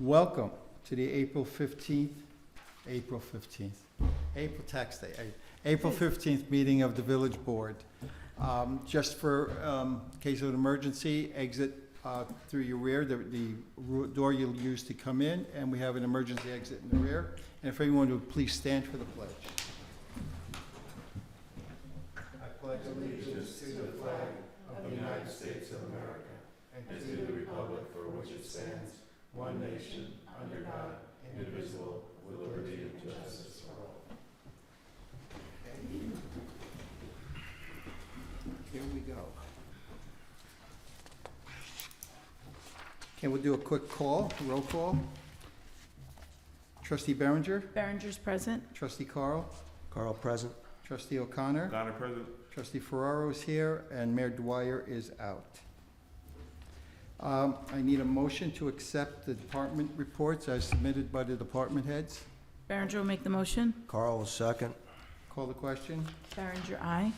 Welcome to the April tax day, April 15th meeting of the Village Board. Just for case of an emergency, exit through your rear, the door you'll use to come in, and we have an emergency exit in the rear. And if everyone would please stand for the pledge. I pledge allegiance to the flag of the United States of America and to the republic for which it stands, one nation, under God, indivisible, with liberty and justice for all. Okay. Here we go. Okay, we'll do a quick call, roll call. Trustee Berenger? Berenger's present. Trustee Carl? Carl present. Trustee O'Connor? O'Connor present. Trustee Ferraro is here, and Mayor Dwyer is out. I need a motion to accept the department reports as submitted by the department heads. Berenger will make the motion. Carl will second. Call the question, Berenger, aye.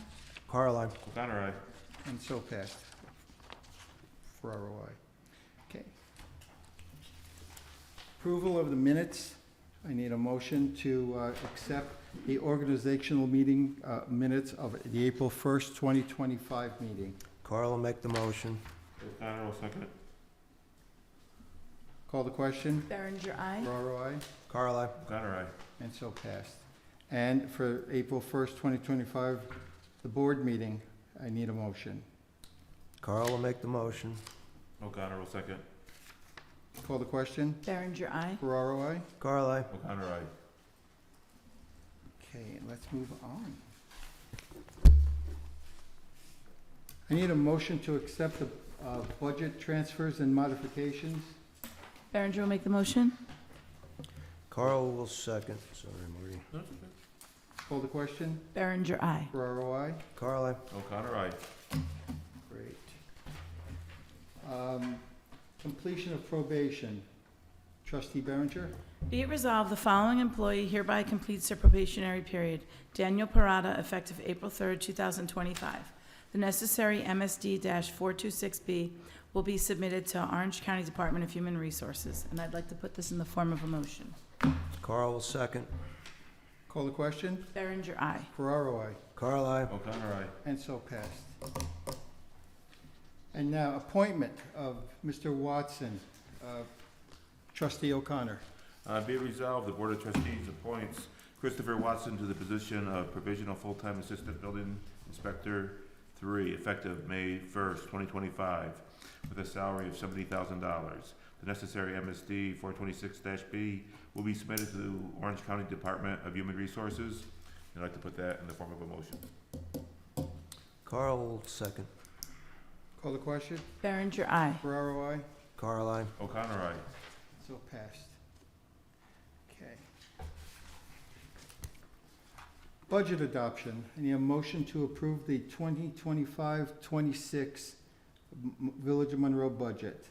Carl, aye. O'Connor, aye. and so passed. Ferraro, aye. Okay. Approval of the minutes. I need a motion to accept the organizational meeting minutes of the April 1st, 2025 meeting. Carl will make the motion. O'Connor will second it. Call the question, Berenger, aye. Ferraro, aye. Carl, aye. O'Connor, aye. And so passed. And for April 1st, 2025, the board meeting, I need a motion. Carl will make the motion. O'Connor will second. Call the question, Berenger, aye. Ferraro, aye. Carl, aye. O'Connor, aye. Okay, let's move on. I need a motion to accept the budget transfers and modifications. Berenger will make the motion. Carl will second. Sorry, Marty. Call the question, Berenger, aye. Ferraro, aye. Carl, aye. O'Connor, aye. Great. Completion of probation. Trustee Berenger? Be it resolved, the following employee hereby completes their probationary period. Daniel Parada, effective April 3rd, 2025. The necessary MSD-426B will be submitted to Orange County Department of Human Resources, and I'd like to put this in the form of a motion. Carl will second. Call the question, Berenger, aye. Ferraro, aye. Carl, aye. O'Connor, aye. And so passed. And now, appointment of Mr. Watson, Trustee O'Connor. Be it resolved, the Board of Trustees appoints Christopher Watson to the position of Provisional Full-Time Assistant Building Inspector 3, effective May 1st, 2025, with a salary of $70,000. The necessary MSD 426-B will be submitted to the Orange County Department of Human Resources. I'd like to put that in the form of a motion. Carl will second. Call the question, Berenger, aye. Ferraro, aye. Carl, aye. O'Connor, aye. So passed. Okay. Budget adoption. I need a motion to approve the 2025-26 Village of Monroe budget.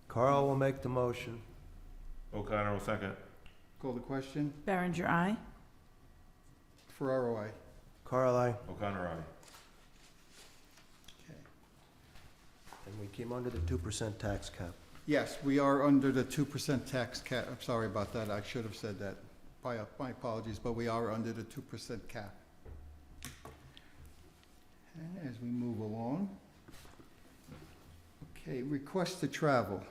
Carl will make the motion. O'Connor will second. Call the question, Berenger, aye. Ferraro, aye. Carl, aye. O'Connor, aye. Okay. And we came under the 2% tax cap. Yes, we are under the 2% tax cap. I'm sorry about that. I should have said that. My apologies, but we are under the 2% cap. And as we move along, okay, request to travel.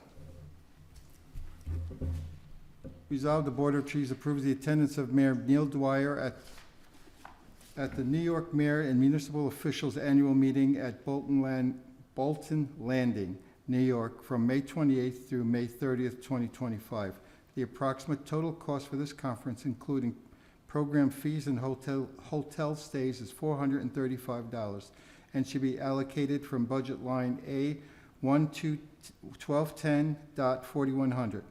Resolved, the Board of Trustees approves the attendance of Mayor Neil Dwyer at the New York Mayor and Municipal Officials Annual Meeting at Bolton Landing, New York, from May 28th through May 30th, 2025. The approximate total cost for this conference, including program fees and hotel stays, is $435 and should be allocated from budget line A 1210.4100.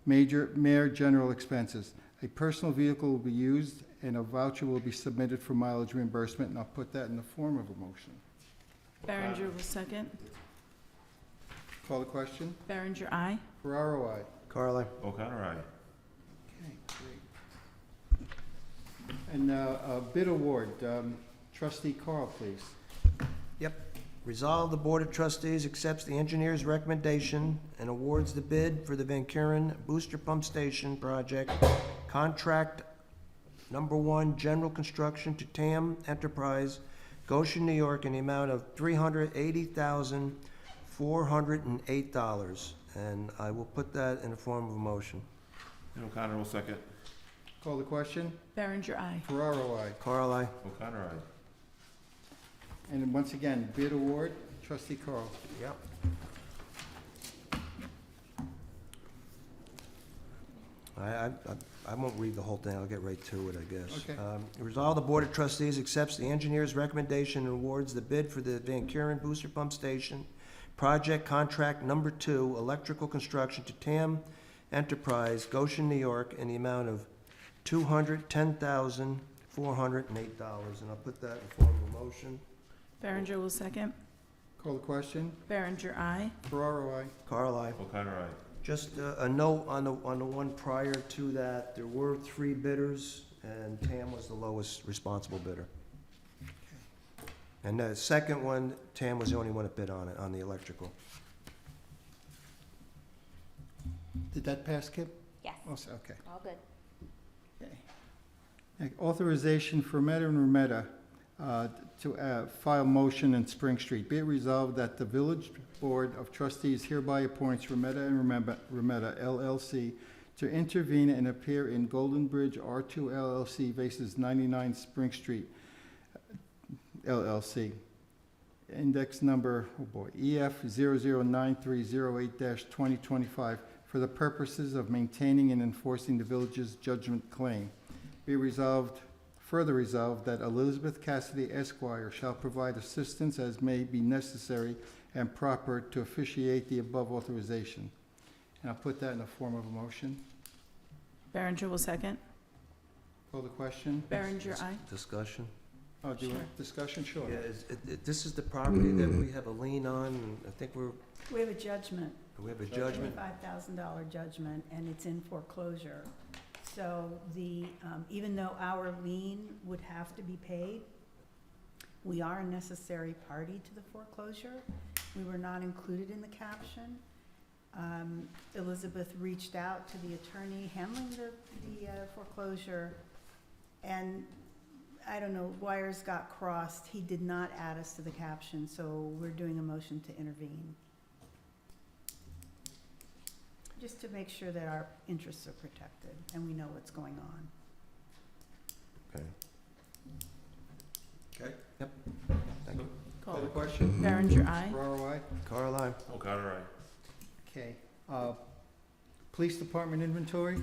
Mayor general expenses. A personal vehicle will be used and a voucher will be submitted for mileage reimbursement, and I'll put that in the form of a motion. Berenger will second. Call the question. Berenger, aye. Ferraro, aye. Carl, aye. O'Connor, aye. Okay, great. And now, bid award. Trustee Carl, please. Resolve the Board of Trustees accepts the engineer's recommendation and awards the bid for the Van Kuren Booster Pump Station project, contract number 1, general construction to TAM Enterprise, Goshen, New York, in the amount of $380,408. And I will put that in the form of a motion. And O'Connor will second. Call the question? Berenger, aye. Ferraro, I. Carl, I. O'Connor, aye. And then once again, bid award, trustee Carl. Yep. I won't read the whole thing, I'll get right to it, I guess. Okay. Resolve the Board of Trustees accepts the engineer's recommendation and awards the bid for the Van Kuren Booster Pump Station project contract number 2, electrical construction to TAM Enterprise, Goshen, New York, in the amount of $210,408. And I'll put that in form of a motion. Berenger will second. Call the question? Berenger, aye. Ferraro, I. Carl, I. O'Connor, aye. Just a note on the one prior to that, there were 3 bidders, and TAM was the lowest responsible bidder. And the second one, TAM was the only one that bid on it, on the electrical. Did that pass, Kip? Yes, Also, okay. all good. Okay. Authorization for Meta and Remeta to file motion in Spring Street. Be it resolved that the Village Board of Trustees hereby appoints Remeta and Remeta LLC to intervene and appear in Golden Bridge R2 LLC versus 99 Spring Street LLC. Index number, EF 009308-2025 for the purposes of maintaining and enforcing the village's judgment claim. Be resolved, further resolved, that Elizabeth Cassidy Esquire shall provide assistance as may be necessary and proper to officiate the above authorization. And I'll put that in the form of a motion. Berenger will second. Call the question? Berenger, aye. Discussion? Oh, do you want Sure. discussion? Sure. Yeah, this is the property that we have a lien on, and I think We have a judgment, we have a judgment. $25,000 judgment, and it's in foreclosure. So even though our lien would have to be paid, we are a necessary party to the foreclosure. We were not included in the caption. Elizabeth reached out to the attorney handling the foreclosure, and I don't know, wires got crossed. He did not add us to the caption, so we're doing a motion to intervene. Just to make sure that our interests are protected and we know what's going on. Okay. Okay. Yep. Thank you. Call the question? Berenger, aye. Ferraro, I. Carl, I. O'Connor, aye. Okay. Police Department inventory,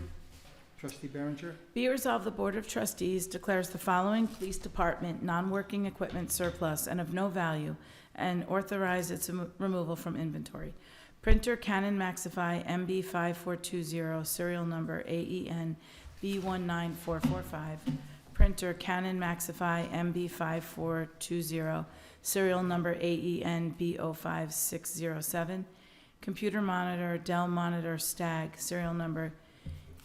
trustee Berenger. Be it resolved, the Board of Trustees declares the following police department non-working equipment surplus and of no value and authorize its removal from inventory. Printer Canon Maxify MB5420, serial number AEN B19445. Printer Canon Maxify MB5420, serial number AEN B05607. Computer monitor Dell Monitor Stag, serial number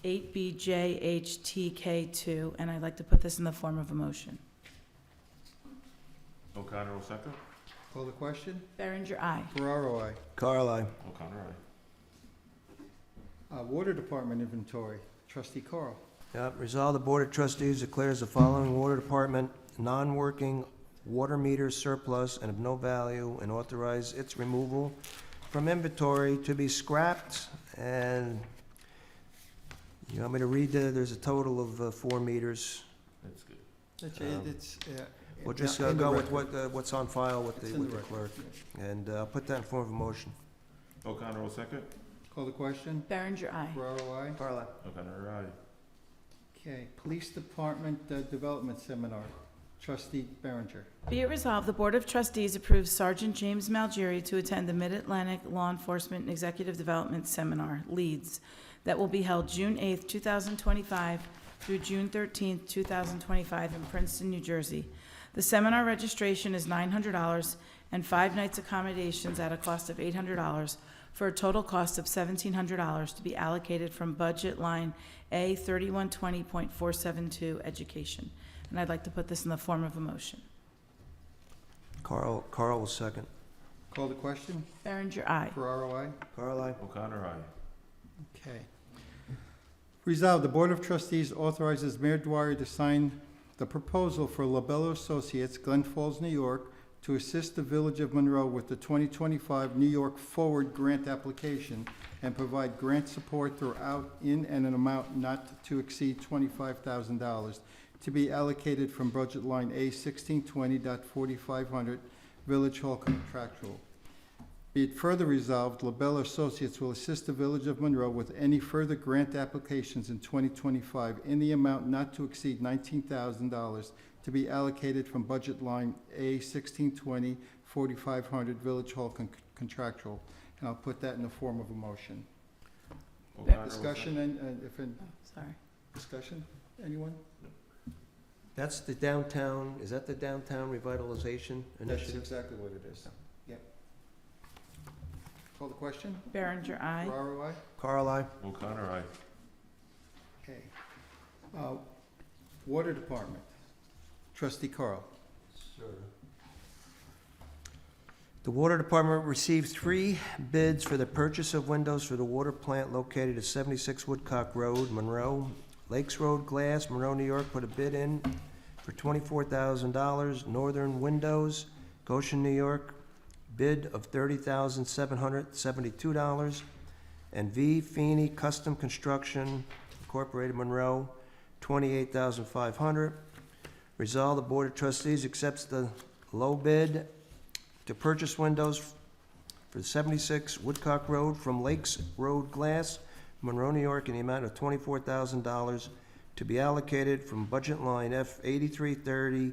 8BJHTK2, and I'd like to put this in the form of a motion. O'Connor will second. Call the question? Berenger, aye. Ferraro, I. Carl, I. O'Connor, aye. Water Department inventory, trustee Carl. Yep. Resolve the Board of Trustees declares the following water department non-working water meters surplus and of no value and authorize its removal from inventory to be scrapped. And you want me to read there's a total of 4 meters. That's good. We'll just in the go with record. what's on file with It's the in with the record. clerk. And I'll put that in form of a motion. O'Connor will second. Call the question? Berenger, aye. Ferraro, I. Carl, I. O'Connor, aye. Okay, Police Department Development Seminar, trustee Berenger. Be it resolved, the Board of Trustees approves Sergeant James Malgeri to attend the Mid-Atlantic Law Enforcement and Executive Development Seminar, LEADS, that will be held June 8th, 2025 through June 13th, 2025 in Princeton, New Jersey. The seminar registration is $900 and 5 nights accommodations at a cost of $800 for a total cost of $1,700 to be allocated from budget line A 3120.472 Education. And I'd like to put this in the form of a motion. Carl will second. Call the question. Berenger, aye. Ferraro, I. Carl, I. O'Connor, aye. Okay. Resolved, the Board of Trustees authorizes Mayor Dwyer to sign the proposal for Labello Associates, Glen Falls, New York, to assist the Village of Monroe with the 2025 New York Forward Grant application and provide grant support throughout in an amount not to exceed $25,000 to be allocated from budget line A 1620.4500 Village Hall contractual. Be it further resolved, LaBelle Associates will assist the Village of Monroe with any further grant applications in 2025 in the amount not to exceed $19,000 to be allocated from budget line A 1620.4500 Village Hall contractual. And I'll put that in the form of a motion. O'Connor will Discussion, and if in Oh, sorry. discussion, anyone? That's the downtown, is that the downtown revitalization That's initiative? exactly what it is. Yep. Call the question? Berenger, aye. Ferraro, I? Carl, I. O'Connor, aye. Okay. Water Department. Trustee Carl. The Water Department received 3 bids for the purchase of windows for the water plant located at 76 Woodcock Road, Monroe. Lakes Road Glass, Monroe, New York, put a bid in for $24,000. Northern Windows, Goshen, New York, bid of $30,772. And V. Feeney Custom Construction Incorporated, Monroe, $28,500. Resolved, the Board of Trustees accepts the low bid to purchase windows for 76 Woodcock Road from Lakes Road Glass, Monroe, New York, in the amount of $24,000 to be allocated from budget line F 8330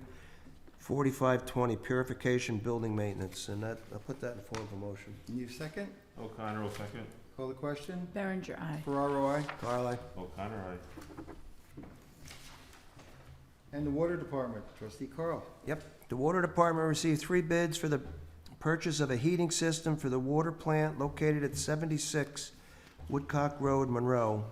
4520 Purification Building Maintenance. And that, I'll put that in form of a motion. Need a second? O'Connor will second. Call the question? Berenger, aye. Ferraro, I? Carl, I. O'Connor, aye. And the Water Department. Trustee Carl. The Water Department received 3 bids for the purchase of a heating system for the water plant located at 76 Woodcock Road, Monroe.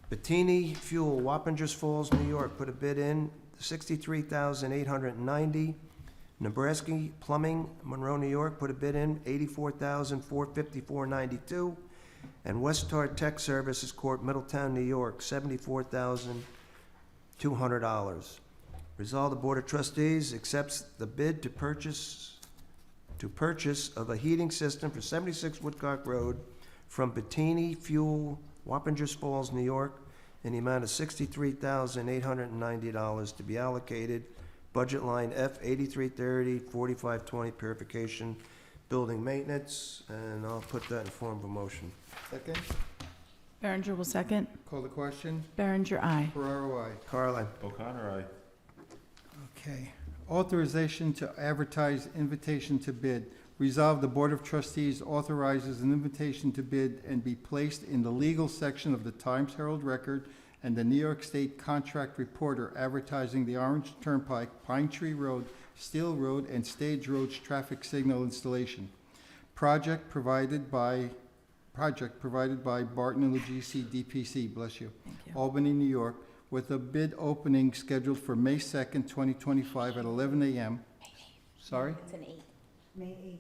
Bettini Fuel, Wappingers Falls, New York, put a bid in, $63,890. Nebraska Plumbing, Monroe, New York, put a bid in, $84,454.92. And Westar Tech Services Corp., Middletown, New York, $74,200. Resolved, the Board of Trustees accepts the bid to purchase of a heating system for 76 Woodcock Road from Bettini Fuel, Wappingers Falls, New York, in the amount of $63,890 to be allocated budget line F 8330 4520 Purification Building Maintenance, and I'll put that in form of a motion. Second? Berenger will second. Call the question? Berenger, aye. Ferraro, I? Carl, I. O'Connor, aye. Okay. Authorization to advertise invitation to bid. Resolved, the Board of Trustees authorizes an invitation to bid and be placed in the legal section of the Times Herald Record and the New York State Contract Reporter advertising the Orange Turnpike, Pine Tree Road, Steel Road, and Stage Road's traffic signal installation. Project provided by Barton and Legisi DPC, bless you, Thank you. Albany, New York, with a bid opening scheduled for May 2nd, 2025 at 11 a.m. Sorry? It's an 8. May 8th.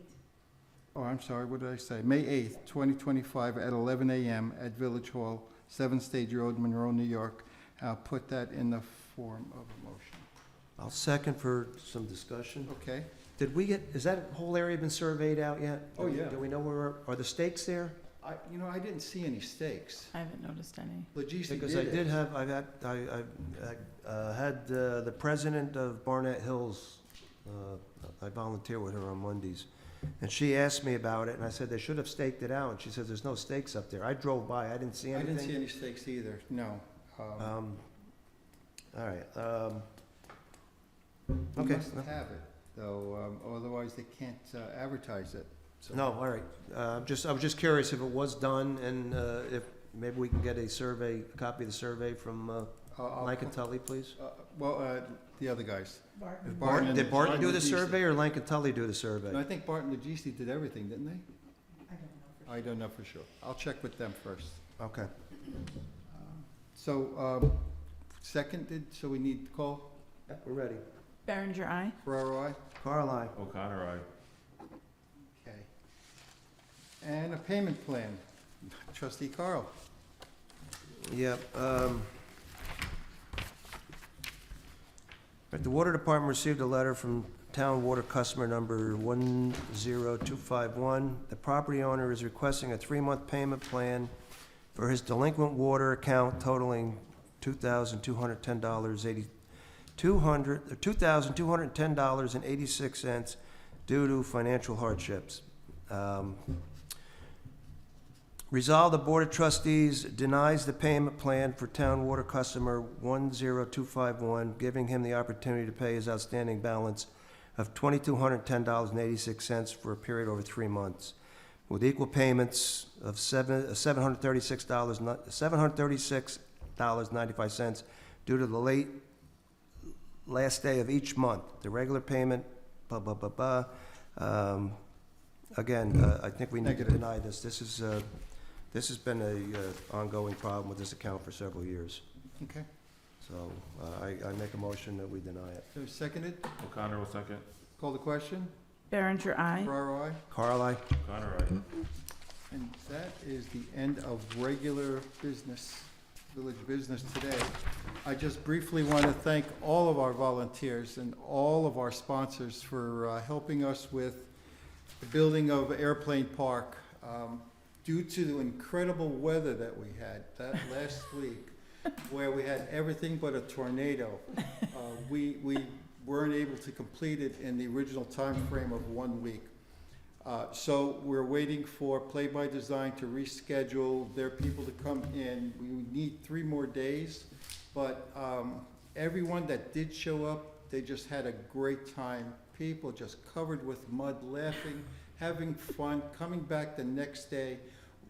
Oh, I'm sorry, what did I say? May 8th, 2025 at 11 a.m. at Village Hall, 7 Stage Road, Monroe, New York. I'll put that in the form of a motion. I'll second for some discussion. Okay? Did we get, has that whole area been surveyed out yet? Oh, yeah. Do we know where, are the stakes there? I didn't see any stakes. I haven't noticed any. Legisi Because did I it. did have, I had the president of Barnett Hills, I volunteer with her on Mondays, and she asked me about it, and I said they should have staked it out, and she said there's no stakes up there. I drove by, I didn't see I anything. didn't see any stakes either, no. All right, We okay. must have it, though, otherwise they can't advertise it. So- No, all right, I was just curious if it was done, and if, maybe we can get a survey, a copy of the survey from I'll- Lankin Tully, please? The other guys. Barton. Barton- Did Barton do the Legisi. survey, or Lankin Tully do the No, survey? I think Barton Legisi did everything, didn't they? I don't know for sure. I don't know for sure. I'll check with them first. Okay. So, seconded, so we need to call? Yeah, we're ready. Berenger, aye. Ferraro, I. Carl, I. O'Connor, aye. Okay. And a payment plan. Trustee Carl. Yep. The Water Department received a letter from Town Water Customer Number 10251. The property owner is requesting a 3-month payment plan for his delinquent water account totaling $2,210.86 due to financial hardships. Resolve, the Board of Trustees denies the payment plan for Town Water Customer 10251, giving him the opportunity to pay his outstanding balance of $2,210.86 for a period over 3 months, with equal payments of $736.95 due to the last day of each month. The regular payment, again, I think we need to Negative. deny this. This has been a ongoing problem with this account for several years. Okay. So I make a motion that we deny it. So seconded. O'Connor will second. Call the question. Berenger, aye. Ferraro, I. Carl, I. O'Connor, aye. And that is the end of regular business, village business today. I just briefly want to thank all of our volunteers and all of our sponsors for helping us with the building of Airplane Park. Due to the incredible weather that we had that last week, where we had everything but a tornado, we weren't able to complete it in the original time frame of 1 week. So we're waiting for Play by Design to reschedule their people to come in. We need 3 more days, but everyone that did show up, they just had a great time. People just covered with mud, laughing, having fun, coming back the next day,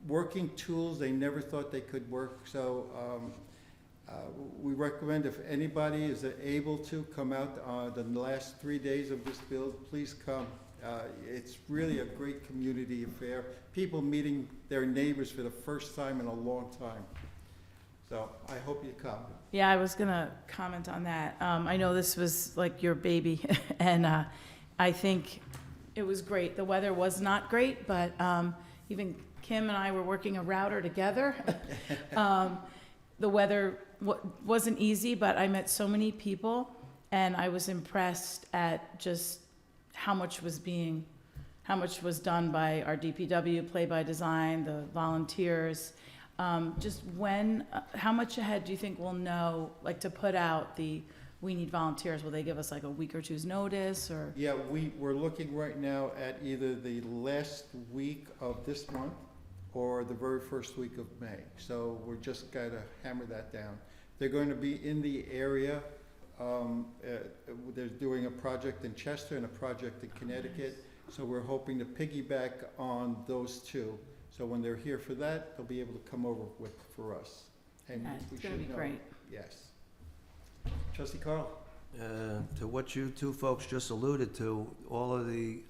working tools they never thought they could work. So we recommend if anybody is able to come out the last 3 days of this build, please come. It's really a great community affair. People meeting their neighbors for the first time in a long time. So I hope you come. Yeah, I was gonna comment on that. I know this was like your baby, and I think it was great. The weather was not great, but even Kim and I were working a router together. The weather wasn't easy, but I met so many people, and I was impressed at just how much was done by our DPW, Play by Design, the volunteers. Just how much ahead do you think we'll know, like, to put out we need volunteers? Will they give us like a week or two's notice, or? Yeah, we're looking right now at either the last week of this month or the very first week of May. So we're just gotta hammer that down. They're going to be in the area. They're doing a project in Chester and a project in Connecticut. So we're hoping to piggyback on those two. So when they're here for that, they'll be able to come over for us. And Yeah, we it's gonna should be know. great. Yes. Trustee Carl? To what you two folks just alluded to, all of the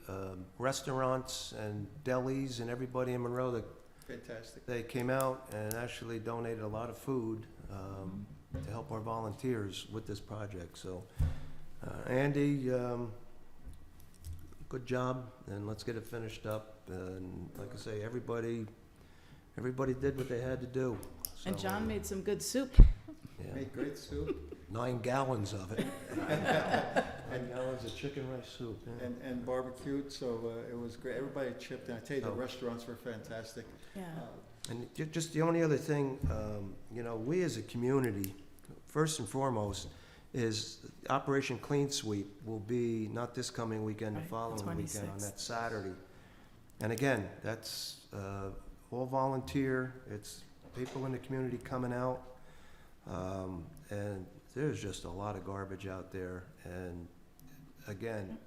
restaurants and delis and everybody in Monroe, Fantastic. they came out and actually donated a lot of food to help our volunteers with this project. So, Andy, good job, and let's get it finished up. And like I say, everybody did what they had to do. And So, John made some good soup. yeah, Made great soup 9 gallons of it. 9 gallons of chicken rice soup. Yeah. and barbecued, so it was great. Everybody chipped in. I tell you, the Oh. restaurants were fantastic. Yeah. And just the only other thing, we as a community, first and foremost, is Operation Clean Sweep will be not this coming weekend, the Right, the following weekend, on 26th. that Saturday. And again, that's all volunteer, it's people in the community coming out. And there's just a lot of garbage out there. And again,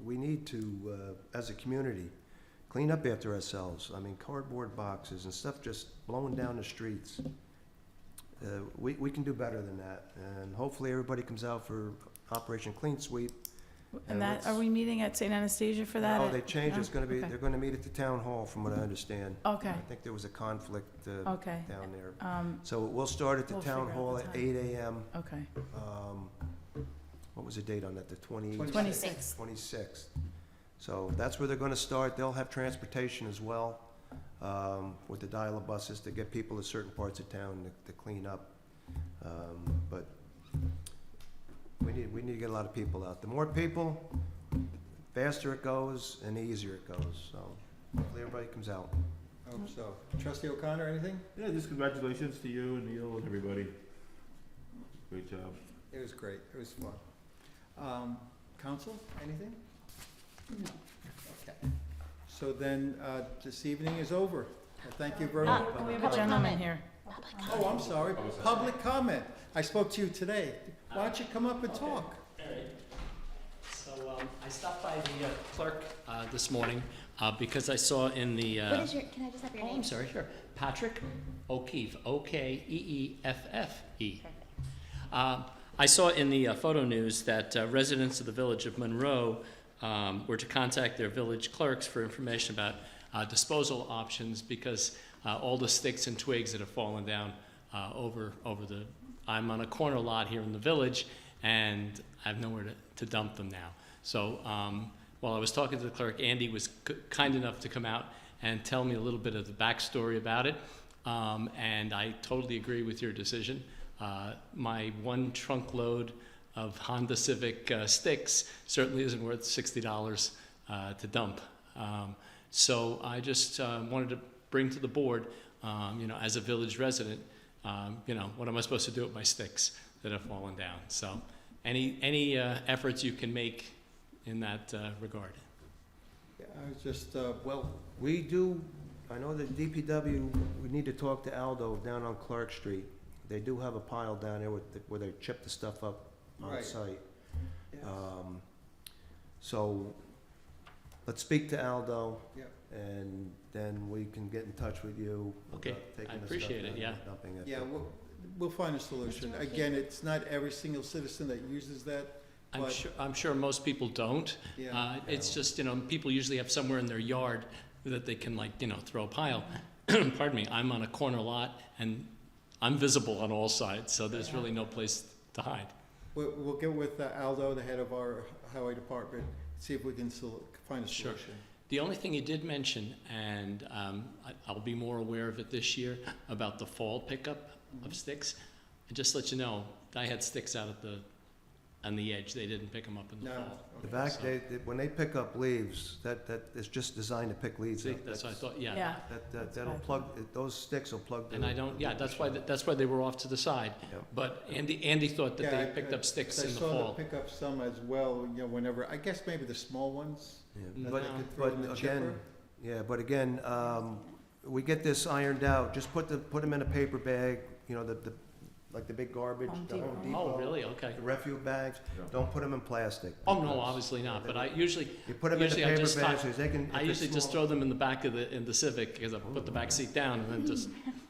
we need to, as a community, clean up after ourselves. I mean, cardboard boxes and stuff just blowing down the streets. We can do better than that, and hopefully everybody comes out for Operation Clean Sweep. And Yeah, are let's- we meeting at St. Anastasia for that? Oh, they changed, it's gonna be, Okay. they're gonna meet at the town hall, from what I understand. Okay, I think there was a conflict okay. down there. Um, So we'll start at the We'll town figure out hall the at time. 8 AM. okay. what was the date on that, the 26th. 26th. So that's where they're gonna start. They'll have transportation as well, with the dial of buses to get people to certain parts of town to clean up. But we need to get a lot of people out. The more people, faster it goes and the easier it goes, so hopefully everybody comes out. I hope so. Trustee O'Connor, anything? Yeah, just congratulations to you and Neil and everybody. Great job. It was great. It was fun. Council, anything? No. Okay. So then, this evening is over. Well, thank you very much. We have a gentleman here. Oh, I'm sorry. Public comment. I spoke to you today. Why don't you come up and talk? All right. So I stopped by the clerk this morning because I saw in the. What is your, can I just have your Oh, name? I'm sorry, sure. Patrick O'Keefe, Okeeffe. I saw in the photo news that residents of the village of Monroe were to contact their village clerks for information about disposal options because all the sticks and twigs that have fallen down over the. I'm on a corner lot here in the village, and I have nowhere to dump them now. So while I was talking to the clerk, Andy was kind enough to come out and tell me a little bit of the backstory about it, and I totally agree with your decision. My one trunk load of Honda Civic sticks certainly isn't worth $60 to dump. So I just wanted to bring to the board, as a village resident, what am I supposed to do with my sticks that have fallen down? So any efforts you can make in that regard. Yeah, I was just, Well, we do, I know that DPW, we need to talk to Aldo down on Clark Street. They do have a pile down there where they chip the stuff up on Right. site. yes. So let's speak to Aldo. Yep. And then we can get in touch with you. Okay, about taking I the appreciate stuff it, down and yeah. dumping it. Yeah, we'll find a solution. Mr. O'Keefe. Again, it's not every single citizen that uses that, but, I'm sure most people don't. yeah. It's just, people usually have somewhere in their yard that they can throw a pile. Pardon me, I'm on a corner lot and I'm visible on all sides, so there's really no place to hide. We'll get with Aldo, the head of our highway department, see if we can find a Sure. solution. The only thing you did mention, and I'll be more aware of it this year, about the fall pickup of sticks. And just to let you know, I had sticks out on the edge. They didn't pick them up in the No. fall. The back, So- when they pick up leaves, that is just designed to pick leaves See, up. that's what I thought, yeah. Yeah. That'll plug, those sticks will plug. And I don't, that's why they were off to the side. Yeah. But Andy thought that Yeah, they picked up sticks I in the saw fall. them pick up some as well, whenever, I guess maybe the small ones. Yeah. that But, they could throw in the but chipper. again, we get this ironed out, just put them in a paper bag, like the big garbage, Home the Home Depot. Depot. Oh, really? Okay. The refuse bags, don't put them in plastic. Oh, no, because obviously not, but I usually, You put them in the usually I paper just bags, tie- so they can. I usually just throw them in the back of in the Civic, because I put the back seat down and then just,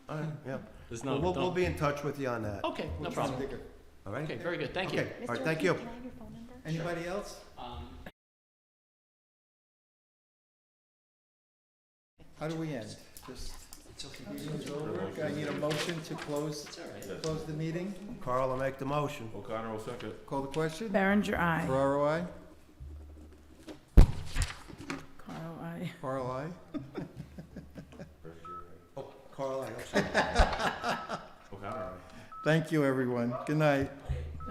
All right, yeah. there's no, We'll don't. be in touch with you on that, Okay, no Which is problem. bigger. all right? Okay, very good, thank you. Okay, all right, Mr. thank O'Keefe, you. Can I have your phone number? Anybody else? How do we end? Just, It's okay. meeting's over. I need a motion to close It's all right. the meeting. Carl will make the motion. O'Connor will second. Call the question? Berenger, aye. Ferraro, aye? Carl, aye. Carl, aye? Oh, Carl, I'm sorry. O'Connor. Thank you, everyone. Good night.